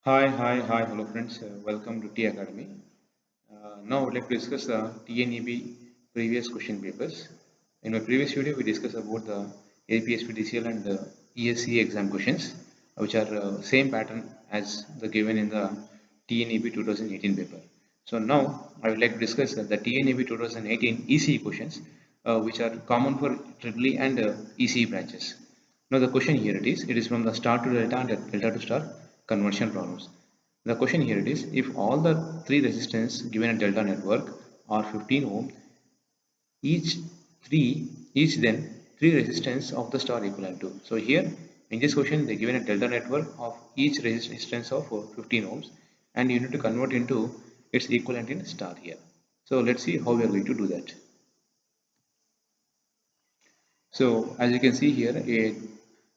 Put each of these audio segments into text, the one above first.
Hi, hello friends. Welcome to T Academy. Now I would like to discuss the TNEB previous question papers. In my previous video, we discussed about the APSPDCL and the ESC exam questions, which are same pattern as the given in the TNEB 2018 paper. So now I would like to discuss the TNEB 2018 ECE questions, which are common for EEE and ECE branches. Now the question here it is. It is from the star to delta and delta to star conversion problems. The question here it is, if all the three resistance given a delta network are 15 ohm, each then three resistance of the star equivalent to. So here in this question they given a delta network of each resistance of 15 ohms, and you need to convert into its equivalent in star here. So let's see how we are going to do that. So as you can see here, a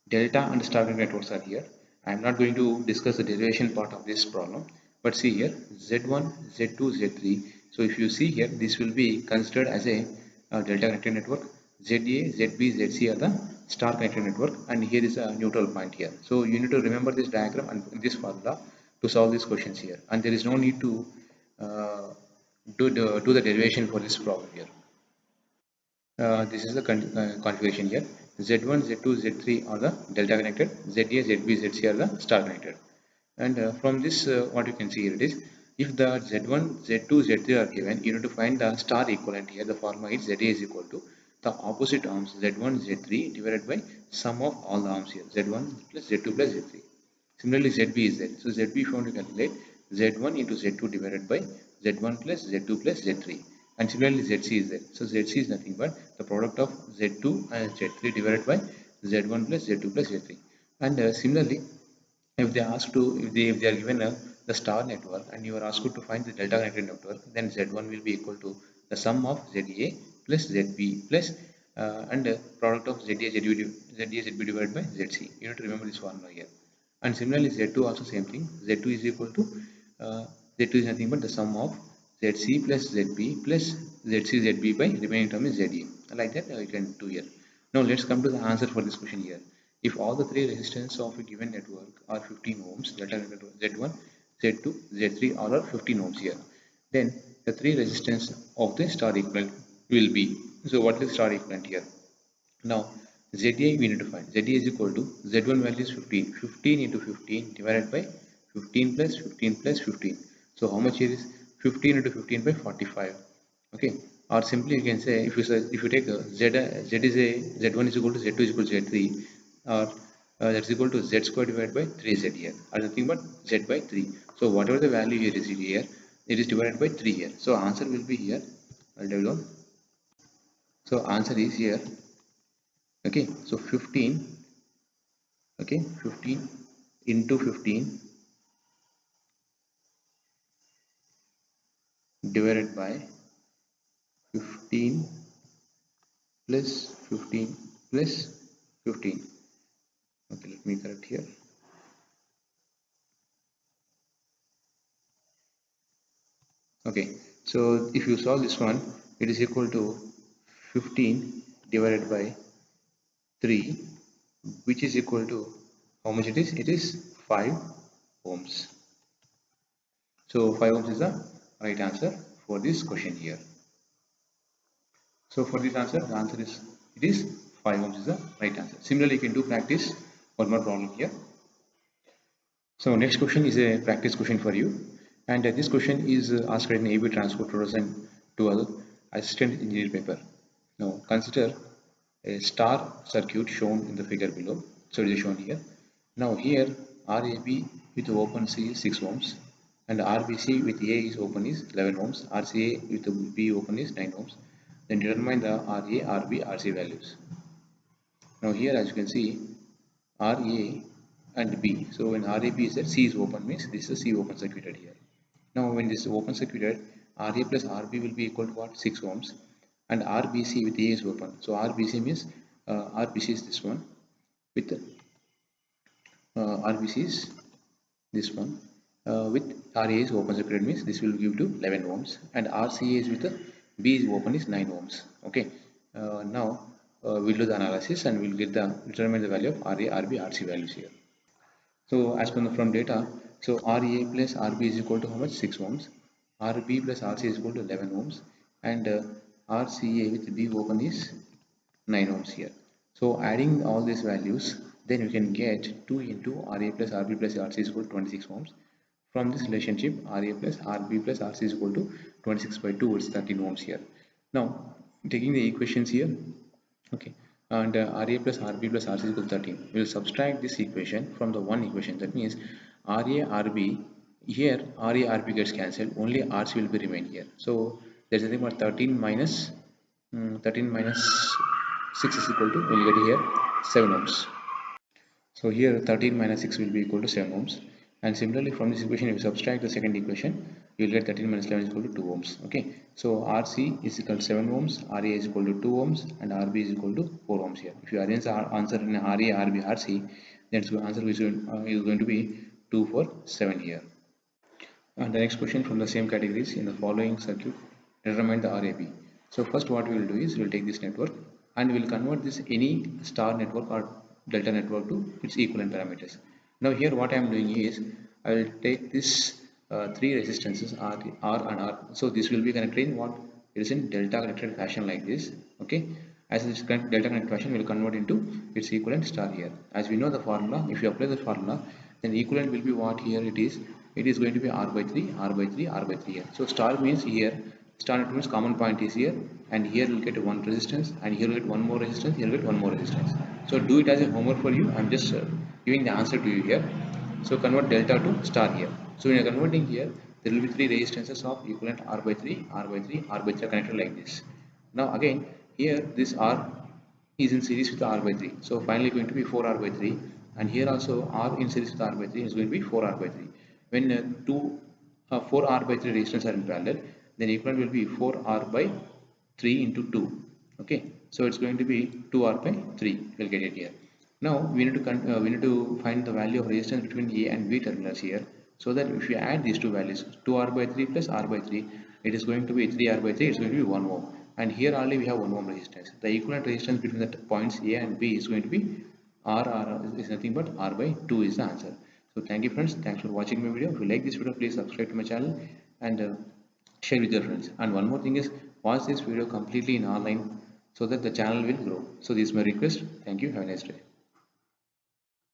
delta and star networks are here. I am not going to discuss the derivation part of this problem, but see here Z1, Z2, Z3. So if you see here, this will be considered as a delta connected network. ZA, ZB, ZC are the star connected network, and here is a neutral point here. So you need to remember this diagram and this formula to solve these questions here, and there is no need to uh, do the derivation for this problem here. This is the configuration here. Z1, Z2, Z3 are the delta connected. ZA, ZB, ZC are the star connected. And from this, what you can see here it is, if the Z1, Z2, Z3 are given, you need to find the star equivalent here. The formula is ZA is equal to the opposite arms Z1, Z3 divided by sum of all the arms here. Z1 plus Z2 plus Z3. Similarly, ZB is there. So ZB, if you want to calculate, Z1 into Z2 divided by Z1 plus Z2 plus Z3. And similarly, ZC is there. So ZC is nothing but the product of Z2 and Z3 divided by Z1 plus Z2 plus Z3. And similarly, if they ask to, if they are given the star network and you are asked to find the delta connected network, then Z1 will be equal to the sum of ZA plus ZB plus and product of ZB divided by ZC. You need to remember this formula here. And similarly, Z2 also same thing. Z2 is equal to Z2 is nothing but the sum of ZC plus ZB plus ZC ZB by remaining term is ZA. Like that you can do here. Now let's come to the answer for this question here. If all the three resistance of a given network are 15 ohms, that are Z1, Z2, Z3 all are 15 ohms here, then the three resistance of the star equivalent will be. So what is star equivalent here? Now ZA we need to find. ZA is equal to Z1 value is 15. 15 into 15 divided by 15 plus 15 plus 15. So how much here is 15 into 15 by 45. Okay. Or simply you can say, if you take a Z is a Z1 is equal to Z2 is equal to Z3, or that's equal to Z square divided by 3Z here, or nothing but Z by 3. So whatever the value here is here, it is divided by 3 here. So answer will be here. I'll tell you. So answer is here. Okay, so 15, okay, 15 into 15 divided by 15 plus 15 plus 15. Okay, let me correct here. Okay, so if you solve this one, it is equal to 15 divided by 3, which is equal to how much it is? It is 5 ohms. So 5 ohms is the right answer for this question here. So for this answer, the answer is, it is 5 ohms is the right answer. Similarly, you can do practice one more problem here. So next question is a practice question for you, and this question is asked in AB Transport 2012 Assistant Engineer paper. Now consider a star circuit shown in the figure below. So it is shown here. Now here RAB with open C is 6 ohms, and RBC with A is open is 11 ohms, RCA with B open is 9 ohms. Then determine the RA, RB, RC values. Now here as you can see, RA and B. So when RAB is there, C is open means this is C open circuited here. Now when this is open circuited, RA plus RB will be equal to what? 6 ohms, and RBC with A is open. So RBC means RBC is this one, with RBC is this one, with RA is open circuited means this will give to 11 ohms, and RCA is with the B is open is 9 ohms. Okay. Now we'll do the analysis and we'll determine the value of RA, RB, RC values here. So as per from data, So RA plus RB is equal to how much? 6 ohms. RB plus RC is equal to 11 ohms, and RCA with B open is 9 ohms here. So adding all these values, then you can get 2 into RA plus RB plus RC is equal to 26 ohms. From this relationship, RA plus RB plus RC is equal to 26 by 2, it's 13 ohms here. Now, taking the equations here, okay, and RA plus RB plus RC is equal to 13. We will subtract this equation from the one equation. That means RA RB, here RA RB gets cancelled, only RC will be remain here. So there's nothing but 13 minus 13 minus 6 is equal to, we'll get here 7 ohms. So here 13 minus 6 will be equal to 7 ohms. And similarly from this equation, if you subtract the second equation, you will get 13 minus 11 is equal to 2 ohms. Okay. So RC is equal to 7 ohms, RA is equal to 2 ohms, and RB is equal to 4 ohms here. If you arrange the answer in RA, RB, RC, then the answer is going to be 2 for 7 here. And the next question from the same categories: in the following circuit, determine the RAB. So first what we will do is we will take this network and we will convert this any star network or delta network to its equivalent parameters. Now here what I am doing is I will take this three resistances R and R. So this will be connected in what? It is in delta connected fashion like this. Okay. As this delta connected fashion will convert into its equivalent star here. As we know the formula, if you apply the formula, then equivalent will be what here it is. It is going to be R by 3, R by 3, R by 3 here. So star means here, star network means common point is here, and here we'll get one resistance, and here we'll get one more resistance, here we'll get one more resistance. So do it as a homework for you. I'm just giving the answer to you here. So convert delta to star here. So when you're converting here, there will be three resistances of equivalent R by 3, R by 3, R by 3 are connected like this. Now again, here this R is in series with R by 3. So finally going to be 4R by 3, and here also R in series with R by 3 is going to be 4R by 3. When 4R by 3 resistance are in parallel, then equivalent will be 4R by 3 into 2. Okay, so it's going to be 2R by 3. We'll get it here. Now we need to find the value of resistance between A and B terminals here. So that if you add these two values, 2R by 3 plus R by 3, it is going to be 3R by 3. It's going to be 1 ohm. And here only we have 1 ohm resistance. The equivalent resistance between the points A and B is going to be R is nothing but R by 2 is the answer. So thank you friends. Thanks for watching my video. If you like this video, please subscribe to my channel and share with your friends. And one more thing is, watch this video completely in online so that the channel will grow. So this is my request. Thank you. Have a nice day.